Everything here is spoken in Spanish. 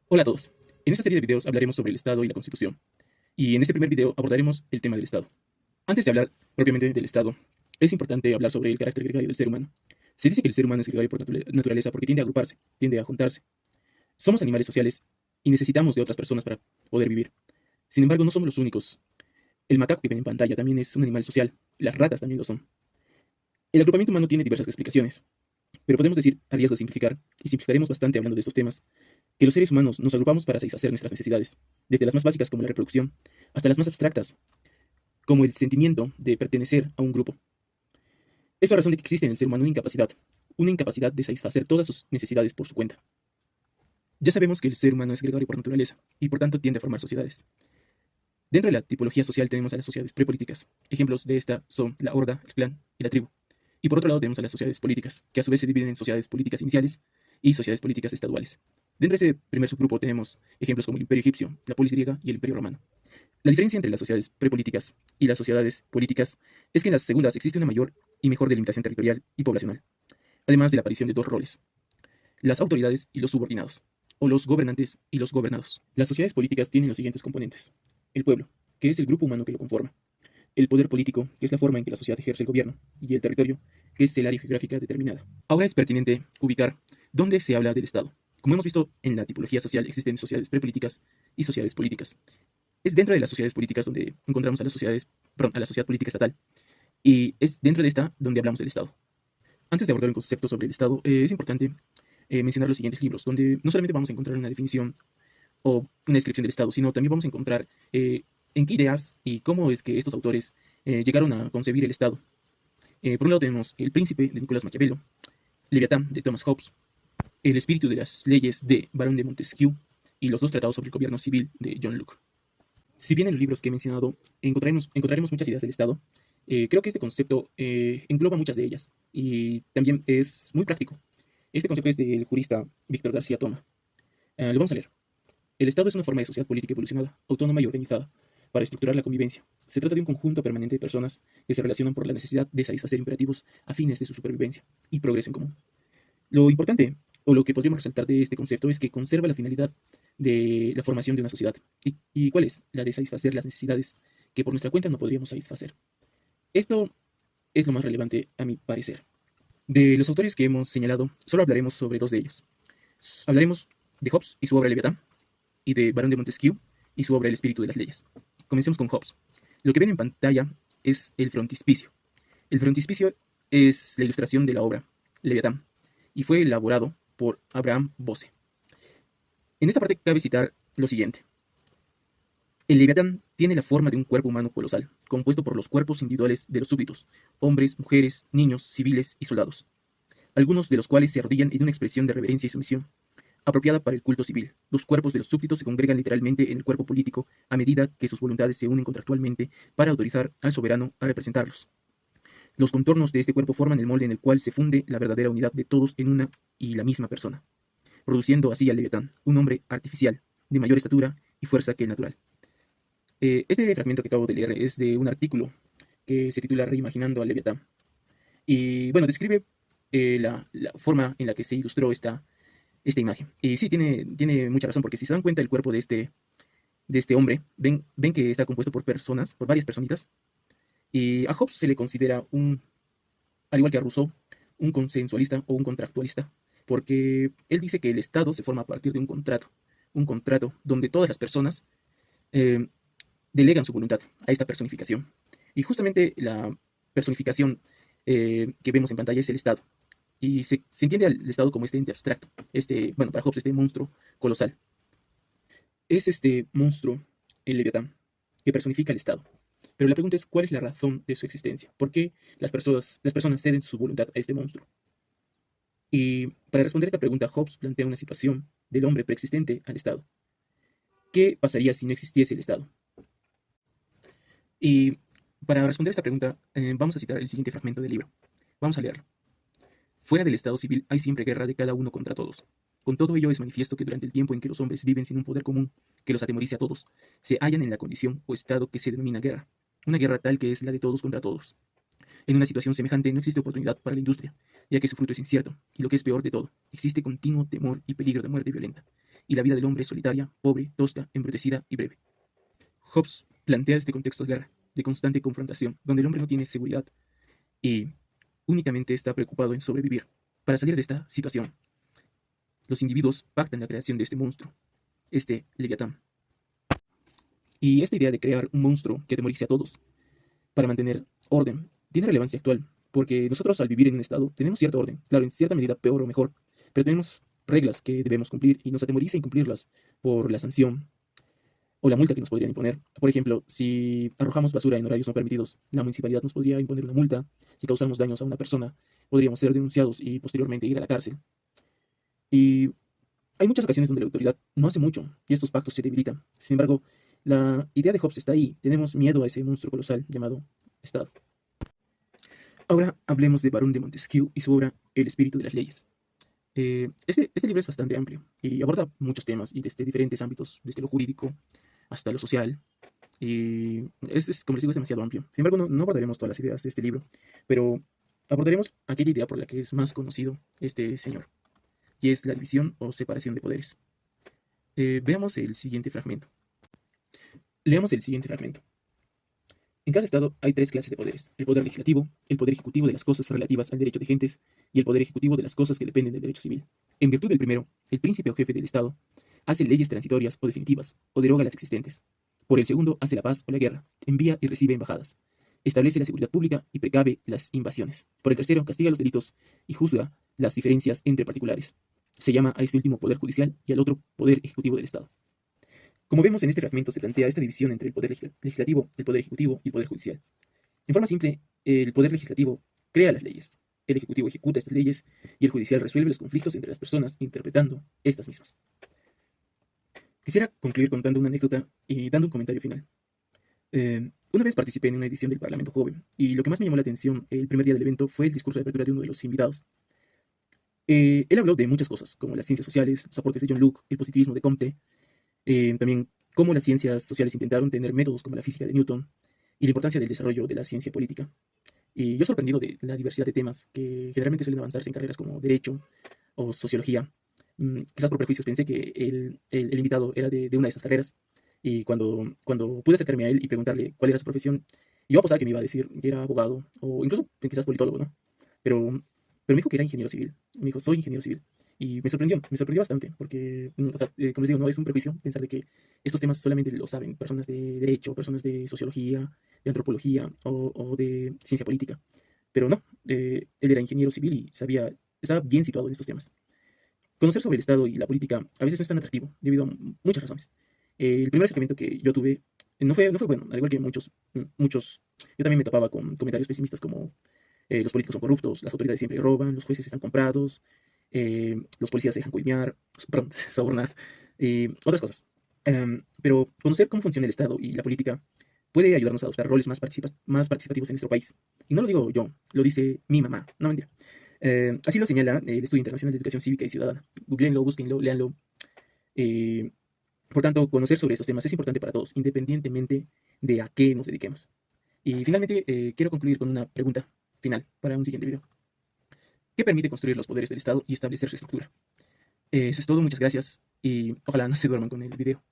Hola a todos. En esta serie de videos hablaremos sobre el Estado y la Constitución. Y en este primer video abordaremos el tema del Estado. Antes de hablar propiamente del Estado, es importante hablar sobre el carácter gregario del ser humano. Se dice que el ser humano es gregario por naturaleza porque tiende a agruparse, tiende a juntarse. Somos animales sociales y necesitamos de otras personas para poder vivir. Sin embargo, no somos los únicos. El macaco que ven en pantalla también es un animal social. Las ratas también lo son. El agrupamiento humano tiene diversas explicaciones, pero podemos decir, a riesgo de simplificar, y simplificaremos bastante hablando de estos temas, que los seres humanos nos agrupamos para satisfacer nuestras necesidades, desde las más básicas como la reproducción, hasta las más abstractas, como el sentimiento de pertenecer a un grupo. Es la razón de que existe en el ser humano una incapacidad de satisfacer todas sus necesidades por su cuenta. Ya sabemos que el ser humano es gregario por naturaleza, y por tanto tiende a formar sociedades. Dentro de la tipología social tenemos a las sociedades prepolíticas. Ejemplos de esta son la horda, el clan y la tribu. Y por otro lado tenemos a las sociedades políticas, que a su vez se dividen en sociedades políticas iniciales y sociedades políticas estaduales. Dentro de este primer subgrupo tenemos ejemplos como el imperio egipcio, la polis griega y el imperio romano. La diferencia entre las sociedades prepolíticas y las sociedades políticas es que en las segundas existe una mayor y mejor delimitación territorial y poblacional, además de la aparición de dos roles, las autoridades y los subordinados, o los gobernantes y los gobernados. Las sociedades políticas tienen los siguientes componentes: el pueblo, que es el grupo humano que lo conforma; el poder político, que es la forma en que la sociedad ejerce el gobierno; y el territorio, que es el área geográfica determinada. Ahora es pertinente ubicar dónde se habla del Estado. Como hemos visto en la tipología social, existen sociedades prepolíticas y sociedades políticas. Es dentro de las sociedades políticas donde encontramos a a la sociedad política estatal, y es dentro de esta donde hablamos del Estado. Antes de abordar un concepto sobre el Estado, es importante mencionar los siguientes libros, donde no solamente vamos a encontrar una definición o una descripción del Estado, sino también vamos a encontrar en qué ideas y cómo es que estos autores llegaron a concebir el Estado. Por un lado tenemos El Príncipe de Nicolás Maquiavelo, Leviatán de Thomas Hobbes, El Espíritu de las Leyes de Barón de Montesquieu y los dos tratados sobre el gobierno civil de John Locke. Si bien en los libros que he mencionado encontraremos muchas ideas del Estado, creo que este concepto engloba muchas de ellas y también es muy práctico. Este concepto es del jurista Víctor García Toma. Lo vamos a leer. El Estado es una forma de sociedad política evolucionada, autónoma y organizada para estructurar la convivencia. Se trata de un conjunto permanente de personas que se relacionan por la necesidad de satisfacer imperativos a fines de su supervivencia y progreso en común. Lo importante, o lo que podríamos resaltar de este concepto, es que conserva la finalidad de la formación de una sociedad. ¿Y cuál es? La de satisfacer las necesidades que por nuestra cuenta no podríamos satisfacer. Esto es lo más relevante a mi parecer. De los autores que hemos señalado, solo hablaremos sobre dos de ellos. Hablaremos de Hobbes y su obra Leviatán, y de Barón de Montesquieu y su obra El Espíritu de las Leyes. Comencemos con Hobbes. Lo que ven en pantalla es el frontispicio. El frontispicio es la ilustración de la obra Leviatán y fue elaborado por Abraham Bose. En esta parte cabe citar lo siguiente. El Leviatán tiene la forma de un cuerpo humano colosal, compuesto por los cuerpos individuales de los súbditos, hombres, mujeres, niños, civiles y soldados, algunos de los cuales se arrodillan en una expresión de reverencia y sumisión, apropiada para el culto civil. Los cuerpos de los súbditos se congregan literalmente en el cuerpo político a medida que sus voluntades se unen contractualmente para autorizar al soberano a representarlos. Los contornos de este cuerpo forman el molde en el cual se funde la verdadera unidad de todos en una y la misma persona, produciendo así al Leviatán, un hombre artificial, de mayor estatura y fuerza que el natural. Este fragmento que acabo de leer es de un artículo que se titula Reimaginando al Leviatán. Y bueno, describe la forma en la que se ilustró esta imagen. Y sí, tiene mucha razón, porque si se dan cuenta el cuerpo de este hombre, ven que está compuesto por personas, por varias personitas. Y a Hobbes se le considera al igual que a Rousseau, un consensualista o un contractualista, porque él dice que el Estado se forma a partir de un contrato donde todas las personas eh, delegan su voluntad a esta personificación. Y justamente la personificación que vemos en pantalla es el Estado. Y se entiende al Estado como este ente abstracto, bueno, para Hobbes, este monstruo colosal. Es este monstruo, el Leviatán, que personifica el Estado. Pero la pregunta es, ¿cuál es la razón de su existencia? ¿Por qué las personas ceden su voluntad a este monstruo? Y para responder esta pregunta, Hobbes plantea una situación del hombre preexistente al Estado. ¿Qué pasaría si no existiese el Estado? Y para responder esta pregunta, vamos a citar el siguiente fragmento del libro. Vamos a leerlo. Fuera del estado civil hay siempre guerra de cada uno contra todos. Con todo ello es manifiesto que durante el tiempo en que los hombres viven sin un poder común que los atemorice a todos, se hallan en la condición o estado que se denomina guerra. Una guerra tal que es la de todos contra todos. En una situación semejante no existe oportunidad para la industria, ya que su fruto es incierto, y lo que es peor de todo, existe continuo temor y peligro de muerte violenta. y la vida del hombre es solitaria, pobre, tosca, embrutecida y breve. Hobbes plantea este contexto de guerra, de constante confrontación, donde el hombre no tiene seguridad y únicamente está preocupado en sobrevivir. Para salir de esta situación, los individuos pactan la creación de este monstruo, este Leviatán. Y esta idea de crear un monstruo que atemorice a todos para mantener orden tiene relevancia actual, porque nosotros al vivir en un estado tenemos cierto orden, claro, en cierta medida peor o mejor, pero tenemos reglas que debemos cumplir y nos atemoriza incumplirlas por la sanción o la multa que nos podrían imponer. Por ejemplo, si arrojamos basura en horarios no permitidos, la municipalidad nos podría imponer una multa. Si causamos daños a una persona, podríamos ser denunciados y posteriormente ir a la cárcel. Y hay muchas ocasiones donde la autoridad no hace mucho y estos pactos se debilitan. Sin embargo, la idea de Hobbes está ahí. Tenemos miedo a ese monstruo colosal llamado Estado. Ahora hablemos de Barón de Montesquieu y su obra El espíritu de las leyes. Este libro es bastante amplio y aborda muchos temas y desde diferentes ámbitos, desde lo jurídico hasta lo social. Y como les digo, es demasiado amplio. Sin embargo, no abordaremos todas las ideas de este libro, pero abordaremos aquella idea por la que es más conocido este señor, y es la división o separación de poderes. Veamos el siguiente fragmento. Leamos el siguiente fragmento. En cada estado hay tres clases de poderes: el poder legislativo, el poder ejecutivo de las cosas relativas al derecho de gentes y el poder ejecutivo de las cosas que dependen del derecho civil. En virtud del primero, el príncipe o jefe del estado hace leyes transitorias o definitivas, o deroga las existentes. Por el segundo, hace la paz o la guerra, envía y recibe embajadas, establece la seguridad pública y precave las invasiones. Por el tercero, castiga los delitos y juzga las diferencias entre particulares. Se llama a este último poder judicial y al otro poder ejecutivo del estado. Como vemos en este fragmento, se plantea esta división entre el poder legislativo, el poder ejecutivo y el poder judicial. En forma simple, el poder legislativo crea las leyes, el ejecutivo ejecuta estas leyes y el judicial resuelve los conflictos entre las personas interpretando estas mismas. Quisiera concluir contando una anécdota y dando un comentario final. Una vez participé en una edición del Parlamento Joven y lo que más me llamó la atención el primer día del evento fue el discurso de apertura de uno de los invitados. Él habló de muchas cosas, como las ciencias sociales, los aportes de John Locke, el positivismo de Comte, también cómo las ciencias sociales intentaron tener métodos como la física de Newton y la importancia del desarrollo de la ciencia política. Y yo sorprendido de la diversidad de temas que generalmente suelen avanzarse en carreras como Derecho o Sociología. Quizás por prejuicios pensé que el invitado era de una de esas carreras. Y cuando pude acercarme a él y preguntarle cuál era su profesión, yo apostaba que me iba a decir que era abogado o incluso quizás politólogo, ¿no? Pero, pero me dijo que era ingeniero civil. Me dijo, soy ingeniero civil. Y me sorprendió bastante, porque, o sea, como les digo, no es un prejuicio pensar de que estos temas solamente lo saben personas de derecho, personas de sociología, de antropología o de ciencia política. Pero no, él era ingeniero civil y estaba bien situado en estos temas. Conocer sobre el Estado y la política a veces no es tan atractivo, debido a muchas razones. El primer acercamiento que yo tuve no fue bueno, al igual que muchos, yo también me topaba con comentarios pesimistas como los políticos son corruptos, las autoridades siempre roban, los jueces están comprados, los policías se dejan coimear, perdón, sobornar, otras cosas. Pero conocer cómo funciona el Estado y la política puede ayudarnos a adoptar roles más participativos en nuestro país. Y no lo digo yo, lo dice mi mamá, no mentira. Así lo señala el Estudio Internacional de Educación Cívica y Ciudadana. Googleenlo, búsquenlo, léanlo. Eh, por tanto, conocer sobre estos temas es importante para todos, independientemente de a qué nos dediquemos. Y finalmente, quiero concluir con una pregunta final para un siguiente video. ¿Qué permite construir los poderes del Estado y establecer su estructura? Eso es todo, muchas gracias y ojalá no se duerman con el video.